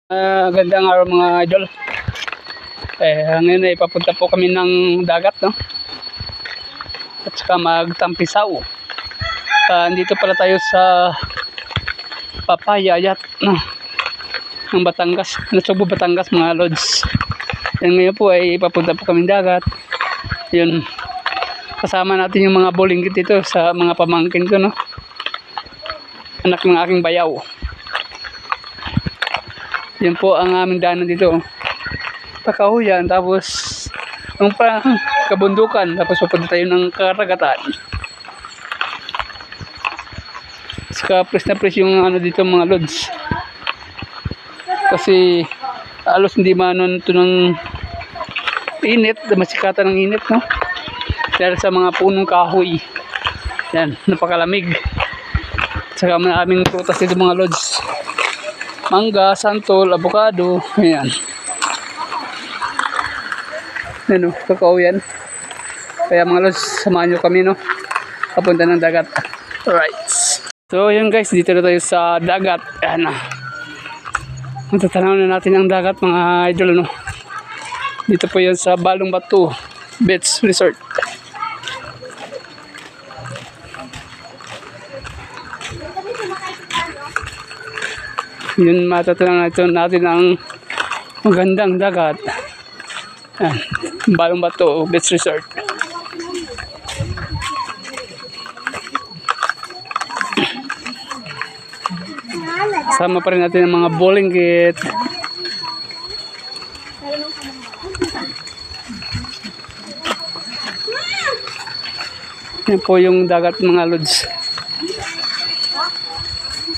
Gandang araw mga idol. Ngayon ay papunta po kami ng dagat, no? At saka magtampisaw. Dito pala tayo sa Papayayat, no? Ng Batangas, Nasugbu, Batangas mga lods. Ngayon po ay papunta po kami ng dagat. Yun. Kasama natin yung mga bulinggit dito sa mga pamangkin ko, no? Anak ng aking bayaw. Yan po ang aming daanan dito. Pakahuyan, tapos ang kabundukan, tapos papunta tayo ng karagatan. Saka press na press yung ano dito mga lods. Kasi alos hindi manon ito ng init, masikatan ng init, no? Dahil sa mga punong kahoy. Yan, napakalamig. Saka aming prutas dito mga lods. Mangga, santol, avocado, ayan. Ano, kakao yan. Kaya mga lods, samahan nyo kami, no? Papunta ng dagat. Alright. So, yun guys, dito na tayo sa dagat. Ayan na. Matatanaw na natin ang dagat, mga idol, no? Dito po yun sa Balong Batu Beach Resort. Yun, matatanaw natin ang magandang dagat. Ayan, Balong Batu Beach Resort. Sama pa rin natin ang mga bulinggit. Yan po yung dagat mga lods.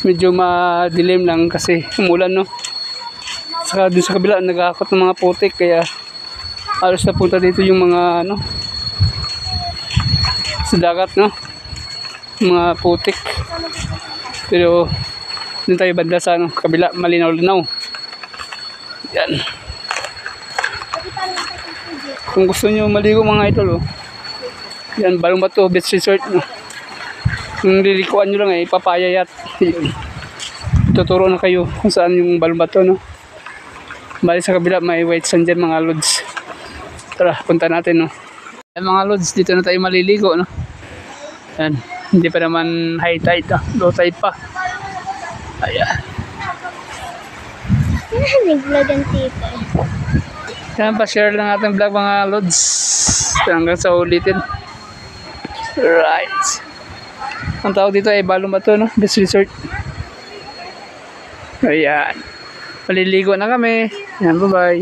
Medyo madilim lang kasi umulan, no? Saka dun sa kabila nag-aakot ng mga putik, kaya halos na punta dito yung mga ano sa dagat, no? Mga putik. Pero dun tayo banda sa ano, kabila, malinaw-linaw. Yan. Kung gusto nyo maligo mga idol, oh. Yan, Balong Batu Beach Resort, no? Kung lilikuan nyo lang ay Papayayat. Tuturo na kayo kung saan yung Balong Batu, no? Bali sa kabila may white sand dyan mga lods. Tara, punta natin, no? Yan mga lods, dito na tayo maliligo, no? Yan, hindi pa naman high tide, no? Low tide pa. Ayan. Nag-vlog ang tita. Yan, pa-share lang natin vlog mga lods. Hanggang sa ulitin. Right. Ang tawag dito ay Balong Batu, no? Beach Resort. Ayan. Maliligo na kami. Ayan, bye-bye.